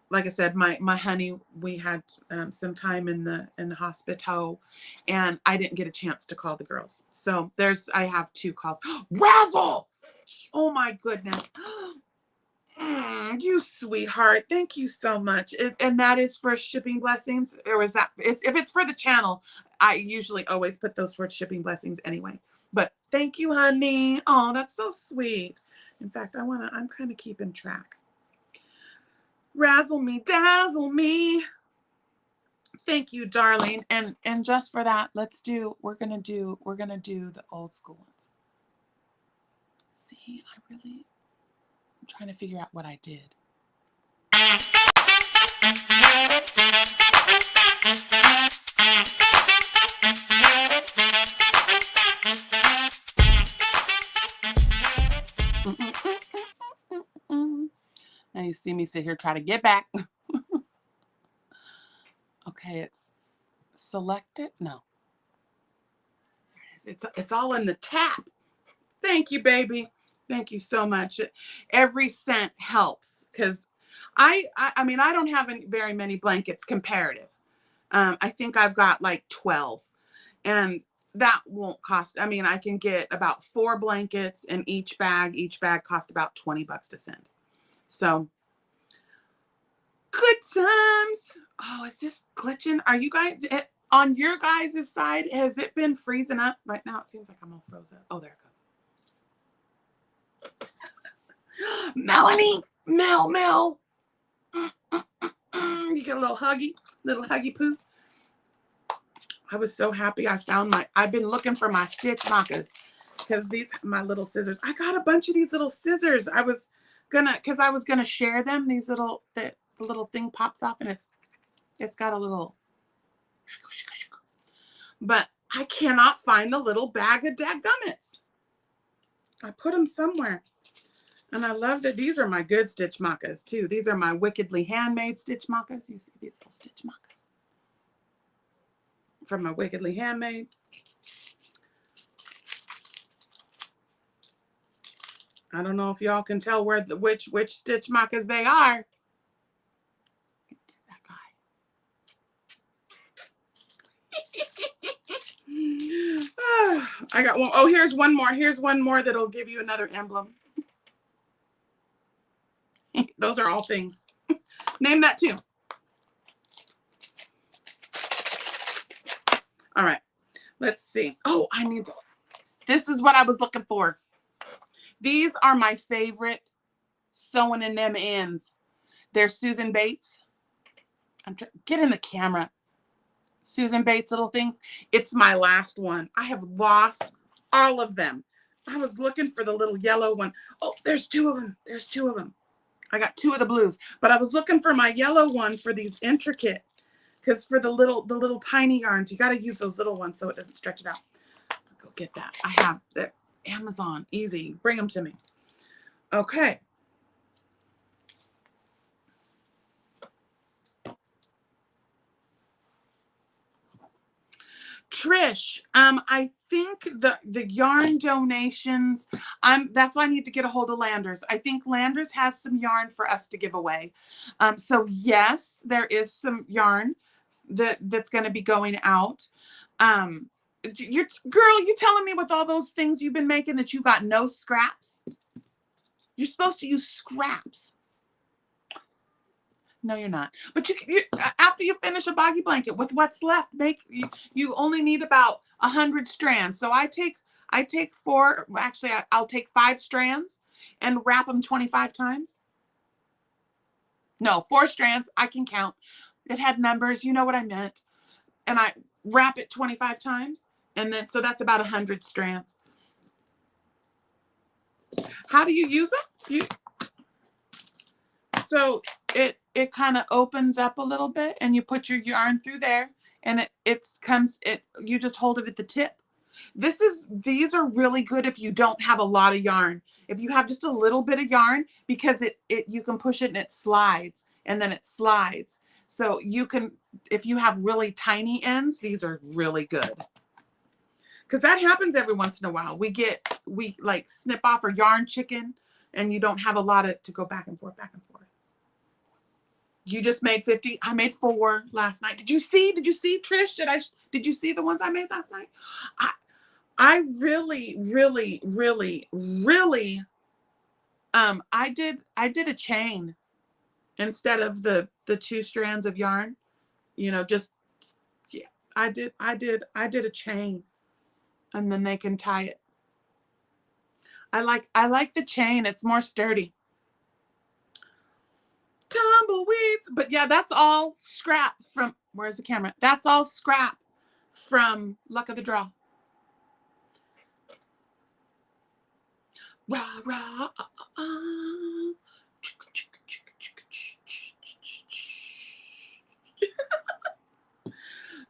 Like I said, my honey, we had some time in the hospital, and I didn't get a chance to call the girls. So I have 2 calls. Razzle! Oh my goodness. You sweetheart. Thank you so much. And that is for shipping blessings, or is that, if it's for the channel, I usually always put those for shipping blessings anyway. But thank you, honey. Oh, that's so sweet. In fact, I'm kind of keeping track. Razzle me, dazzle me. Thank you, darling. And just for that, we're gonna do the old school ones. See, I'm trying to figure out what I did. Now you see me sit here, try to get back. Okay, it's selected. No. It's all in the tap. Thank you, baby. Thank you so much. Every cent helps, because I mean, I don't have very many blankets comparative. I think I've got like 12, and that won't cost. I mean, I can get about 4 blankets in each bag. Each bag costs about $20 to send. So good times. Oh, is this glitching? Are you guys on your guys' side? Has it been freezing up? Right now it seems like I'm all frozen. Oh, there it goes. Melanie, Mel. You get a little huggy poo. I was so happy I found I've been looking for my stitch markers, because my little scissors. I got a bunch of these little scissors. I was gonna share them. These little, the little thing pops off, and it's got a little, but I cannot find the little bag of dadgummits. I put them somewhere. And I love that these are my good stitch markers too. These are my wickedly handmade stitch markers. You see these little stitch markers from my wickedly handmade. I don't know if y'all can tell which stitch markers they are. That guy. I got one. Oh, here's one more. Here's one more that'll give you another emblem. Those are all things. Name that too. All right. Let's see. Oh, I need this is what I was looking for. These are my favorite sewing in them ends. They're Susan Bates. Get in the camera. Susan Bates little things. It's my last one. I have lost all of them. I was looking for the little yellow one. Oh, there's 2 of them. There's 2 of them. I got 2 of the blues, but I was looking for my yellow one for these intricate, because for the little tiny yarns, you got to use those little ones so it doesn't stretch it out. Go get that. I have that. Amazon, easy. Bring them to me. Okay. Trish, I think the yarn donations, that's why I need to get a hold of Landers. I think Landers has some yarn for us to give away. So yes, there is some yarn that's going to be going out. Girl, you telling me with all those things you've been making that you got no scraps? You're supposed to use scraps. No, you're not. But you after you finish a boggy blanket with what's left, you only need about 100 strands. So I take 4. Actually, I'll take 5 strands and wrap them 25 times. No, 4 strands. I can count. It had numbers. You know what I meant. And I wrap it 25 times, and then so that's about 100 strands. How do you use it? So it kind of opens up a little bit, and you put your yarn through there, and you just hold it at the tip. These are really good if you don't have a lot of yarn. If you have just a little bit of yarn, because you can push it and it slides, and then it slides. So you can, if you have really tiny ends, these are really good. Because that happens every once in a while. We like snip off our yarn chicken, and you don't have a lot to go back and forth, back and forth. You just made 50. I made 4 last night. Did you see, Trish? Did you see the ones I made last night? I really, I did a chain instead of the 2 strands of yarn. You know, just, yeah, I did a chain, and then they can tie it. I like the chain. It's more sturdy. Tumbleweeds. But yeah, that's all scrap from, where's the camera? That's all scrap from Luck of the Draw. Rah, rah,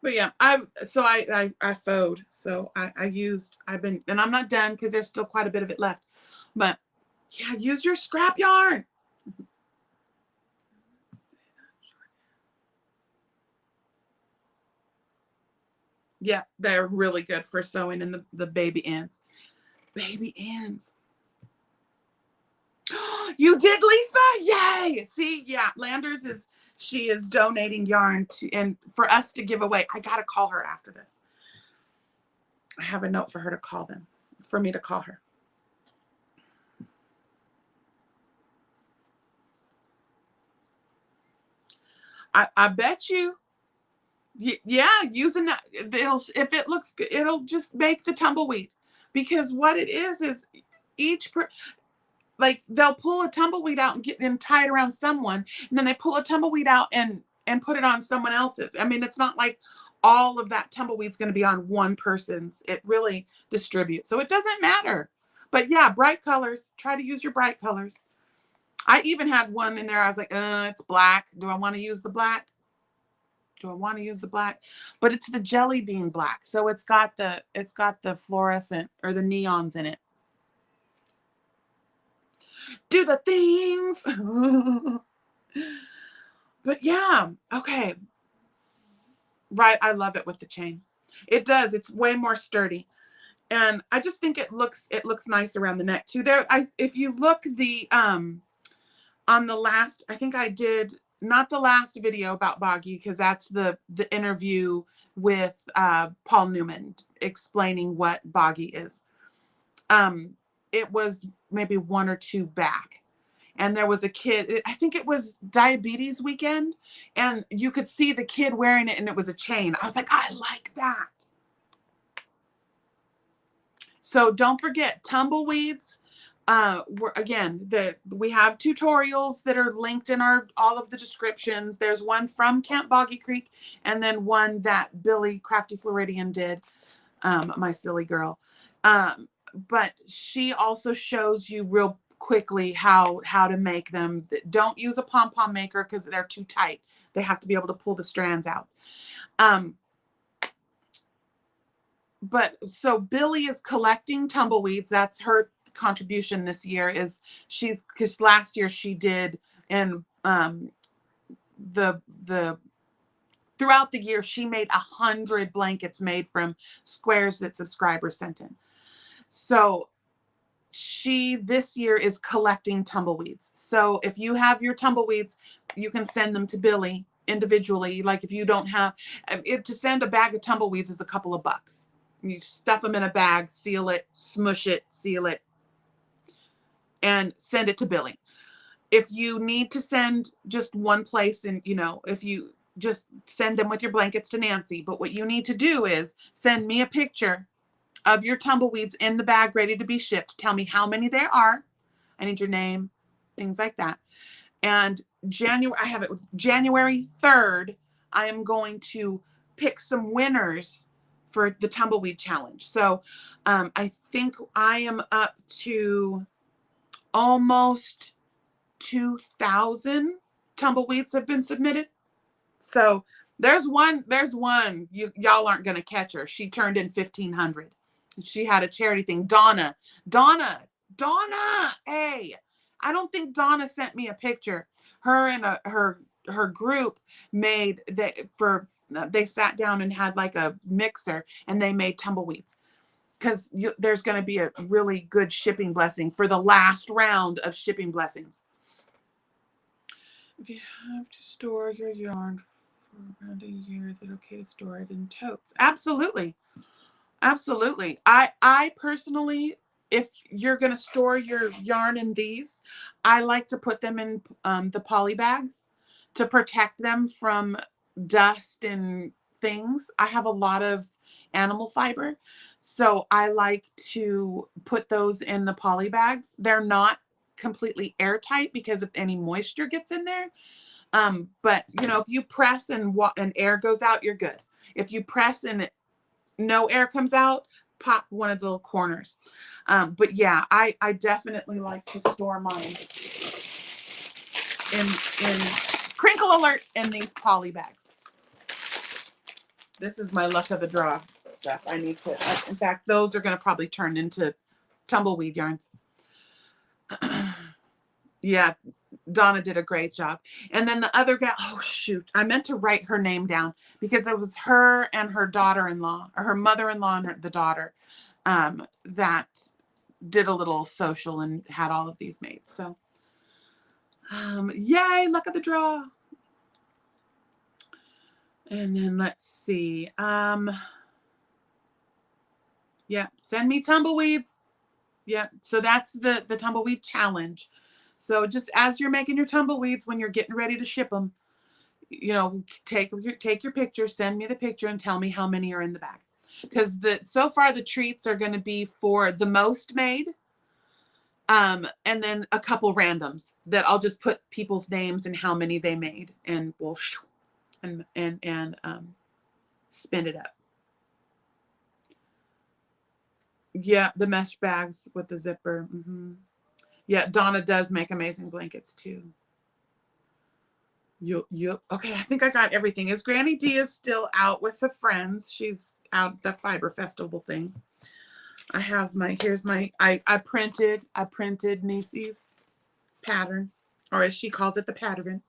But yeah, I fowed. So I've been, and I'm not done because there's still quite a bit of it left. But yeah, use your scrap yarn. Yeah, they're really good for sewing in the baby ends. Baby ends. You did, Lisa? Yay! See, yeah, Landers she is donating yarn and for us to give away. I gotta call her after this. I have a note for her to call them, for me to call her. I bet you. Yeah, using that, if it looks good, it'll just make the tumbleweed, because what it is like they'll pull a tumbleweed out and get them tied around someone, and then they pull a tumbleweed out and put it on someone else's. I mean, it's not like all of that tumbleweed's going to be on one person's. It really distributes, so it doesn't matter. But yeah, bright colors. Try to use your bright colors. I even had one in there. I was like, it's black. Do I want to use the black? Do I want to use the black? But it's the jelly bean black. So it's got the fluorescent or the neons in it. Do the things. But yeah, okay. Right, I love it with the chain. It does. It's way more sturdy. And I just think it looks nice around the neck too. If you look on the last, I think I did, not the last video about Boggy, because that's the interview with Paul Newman explaining what Boggy is. It was maybe 1 or 2 back, and there was a kid, I think it was diabetes weekend, and you could see the kid wearing it, and it was a chain. I was like, I like that. So don't forget, Tumbleweeds. Again, we have tutorials that are linked in all of the descriptions. There's one from Camp Boggy Creek, and then one that Billie Crafty Floridian did, my silly girl. But she also shows you real quickly how to make them. Don't use a pom-pom maker because they're too tight. They have to be able to pull the strands out. But so Billie is collecting tumbleweeds. That's her contribution this year, is because last year she did, and throughout the year she made 100 blankets made from squares that subscribers sent in. So she this year is collecting tumbleweeds. So if you have your tumbleweeds, you can send them to Billie individually. Like if you don't have to send a bag of tumbleweeds is a couple of bucks. You stuff them in a bag, seal it, smush it, seal it, and send it to Billie. If you need to send just one place, and if you just send them with your blankets to Nancy, but what you need to do is send me a picture of your tumbleweeds in the bag ready to be shipped. Tell me how many there are. I need your name, things like that. And January 3rd, I am going to pick some winners for the tumbleweed challenge. So I think I am up to almost 2,000 tumbleweeds have been submitted. So there's one y'all aren't going to catch her. She turned in 1,500. She had a charity thing. Donna, hey, I don't think Donna sent me a picture. Her and her group made, they sat down and had like a mixer and they made tumbleweeds, because there's going to be a really good shipping blessing for the last round of shipping blessings. If you have to store your yarn for around a year, is it okay to store it in totes? Absolutely. Absolutely. I personally, if you're going to store your yarn in these, I like to put them in the poly bags to protect them from dust and things. I have a lot of animal fiber, so I like to put those in the poly bags. They're not completely airtight because if any moisture gets in there, but you know, if you press and air goes out, you're good. If you press and no air comes out, pop one of the little corners. But yeah, I definitely like to store mine in crinkle alert in these poly bags. This is my luck of the draw stuff. I need to, in fact, those are going to probably turn into tumbleweed yarns. Yeah, Donna did a great job. And then the other gal, oh shoot, I meant to write her name down because it was her and her daughter-in-law, or her mother-in-law and the daughter, that did a little social and had all of these made. So yay, luck of the draw. And then let's see. Yeah, send me tumbleweeds. Yeah, so that's the tumbleweed challenge. So just as you're making your tumbleweeds, when you're getting ready to ship them, you know, take your picture, send me the picture, and tell me how many are in the bag. Because so far the treats are going to be for the most made, and then a couple randoms that I'll just put people's names and how many they made, and we'll and spin it up. Yeah, the mesh bags with the zipper. Yeah, Donna does make amazing blankets too. Okay, I think I got everything. Is Granny Dia still out with the friends? She's out at the Fiber Festival thing. I have here's my, I printed Niese'e's pattern, or as she calls it, the pattern.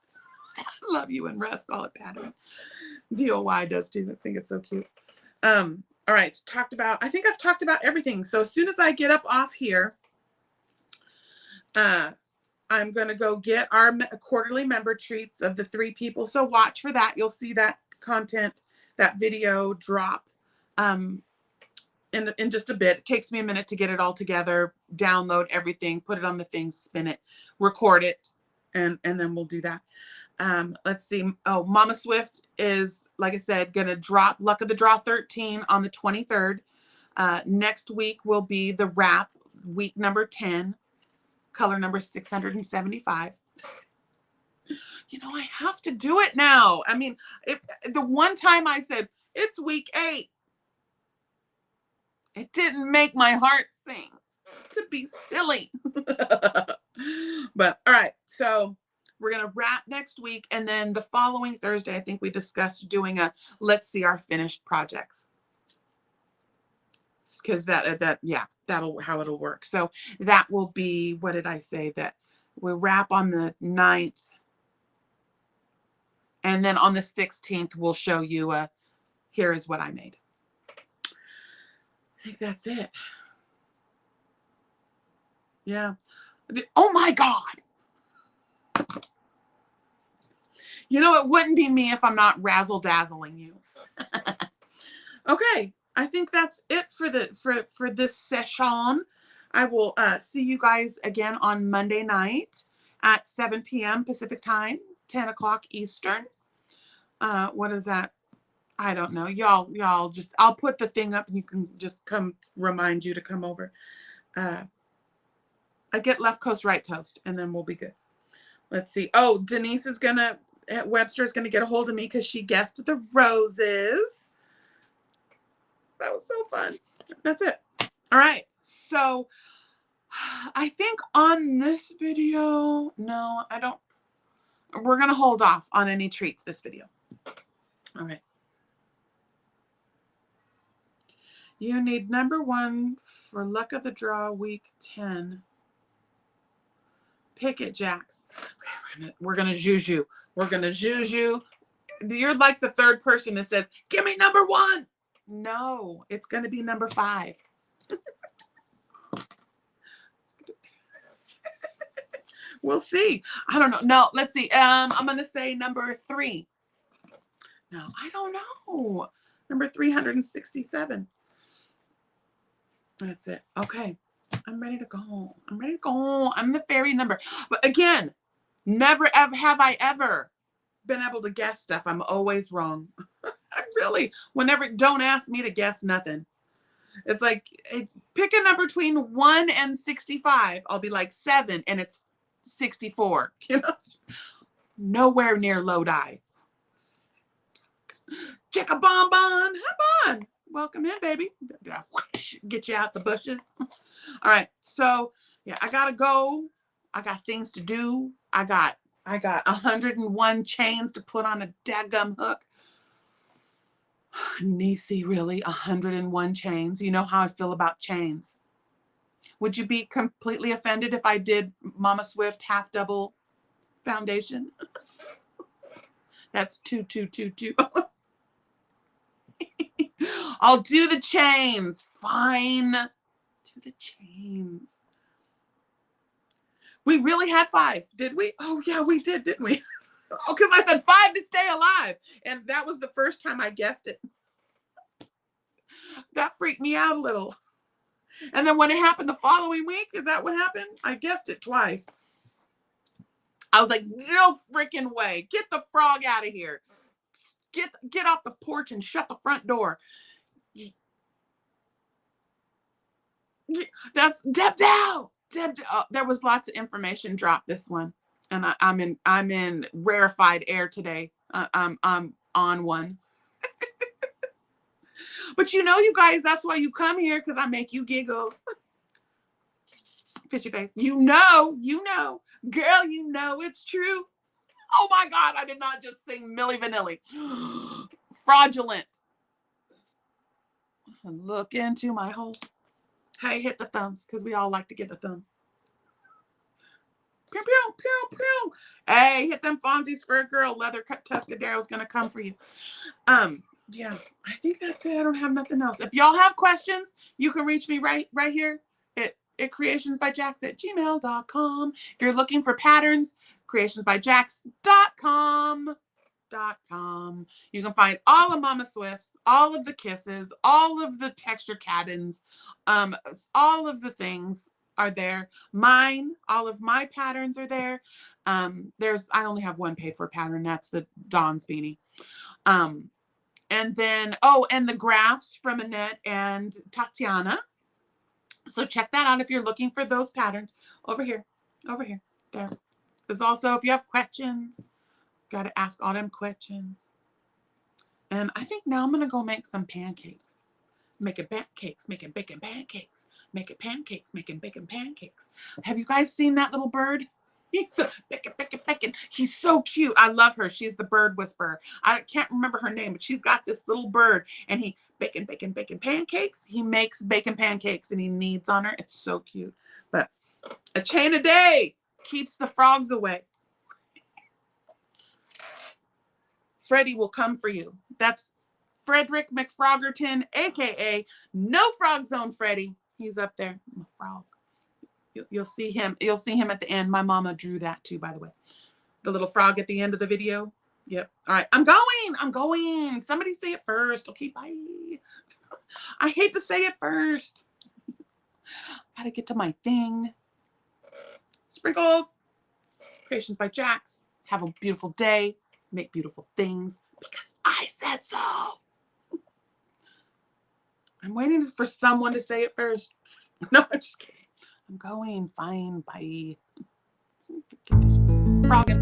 Love you and Russ call it pattern. DOY does too. I think it's so cute. All right, I think I've talked about everything. So as soon as I get up off here, I'm going to go get our quarterly member treats of the 3 people. So watch for that. You'll see that content, that video drop in just a bit. It takes me a minute to get it all together, download everything, put it on the thing, spin it, record it, and then we'll do that. Let's see. Oh, Mama Swift is, like I said, going to drop Luck of the Draw 13 on the 23rd. Next week will be the wrap, week number 10. Color number 675. You know, I have to do it now. I mean, the one time I said, it's week 8, it didn't make my heart sing to be silly. But all right, so we're going to wrap next week. And then the following Thursday, I think we discussed doing a let's see our finished projects. Because that'll how it'll work. So that will be, what did I say, that we'll wrap on the 9th, and then on the 16th we'll show you here is what I made. I think that's it. Yeah. Oh my God. You know, it wouldn't be me if I'm not razzle dazzling you. Okay. I think that's it for this session. I will see you guys again on Monday night at 7 p.m. Pacific time, 10 o'clock Eastern. What is that? I don't know. Y'all just, I'll put the thing up and you can just come, remind you to come over. I get left coast, right coast, and then we'll be good. Let's see. Oh, Denise is Webster is gonna get a hold of me because she guessed the roses. That was so fun. That's it. All right. So I think on this video, no, I don't. We're going to hold off on any treats this video. All right. You need number 1 for luck of the draw week 10. Pick it, Jax. Okay, we're gonna juju. We're gonna juju. You're like the third person that says, give me number 1. No, it's gonna be number 5. We'll see. I don't know. No, let's see. I'm gonna say number 3. No, I don't know. Number 367. That's it. Okay. I'm ready to go. I'm ready to go. I'm the fairy number. But again, never ever have I ever been able to guess stuff. I'm always wrong. I really, whenever, don't ask me to guess nothing. It's like, pick a number between 1 and 65. I'll be like 7 and it's 64. You know? Nowhere near LOTD. Check a bonbon. Hi, Bon. Welcome in, baby. Get you out the bushes. All right. So, yeah, I got to go. I got things to do. I got 101 chains to put on a daggum hook. Niese'e, really? 101 chains? You know how I feel about chains. Would you be completely offended if I did Mama Swift half double foundation? That's 2, 2, 2, 2. I'll do the chains. Fine. Do the chains. We really had 5, did we? Oh, yeah, we did, didn't we? Oh, because I said 5 to stay alive. And that was the first time I guessed it. That freaked me out a little. And then when it happened the following week, is that what happened? I guessed it twice. I was like, no freaking way. Get the frog out of here. Get off the porch and shut the front door. That's Deb Dow. There was lots of information dropped this one. And I'm in rarefied air today. I'm on one. But you know, you guys, that's why you come here, because I make you giggle. Fishy face. You know, girl, you know it's true. Oh my God, I did not just sing Milli Vanilli. Fraudulent. Look into my hole. Hey, hit the thumbs, because we all like to get a thumb. Pew, pew, pew, pew. Hey, hit them Fonzies for a girl. Leather cut Tuscadero is going to come for you. Yeah, I think that's it. I don't have nothing else. If y'all have questions, you can reach me right here at creationsbyjax@gmail.com. If you're looking for patterns, creationsbyjax.com. You can find all of Mama Swift's, all of the kisses, all of the texture cabins, all of the things are there. Mine, all of my patterns are there. I only have one paid for pattern. That's the Dawn's beanie. And then, and the graphs from Annette and Tatiana. So check that out if you're looking for those patterns. Over here, there. There's also, if you have questions, got to ask all them questions. And I think now I'm going to go make some pancakes. Making pancakes, making bacon pancakes. Making pancakes, making bacon pancakes. Have you guys seen that little bird? He's so, bacon. He's so cute. I love her. She's the bird whisperer. I can't remember her name, but she's got this little bird, and he bacon pancakes. He makes bacon pancakes, and he kneads on her. It's so cute. But a chain a day keeps the frogs away. Freddie will come for you. That's Frederick McFroggerton, aka No Frog Zone Freddie. He's up there. I'm a frog. You'll see him. You'll see him at the end. My mama drew that too, by the way. The little frog at the end of the video. Yep. All right. I'm going. Somebody say it first. Okay, bye. I hate to say it first. Gotta get to my thing. Sprinkles. Creations by Jax. Have a beautiful day. Make beautiful things because I said so. I'm waiting for someone to say it first. No, I'm just kidding. I'm going. Fine. Bye. Get this frog in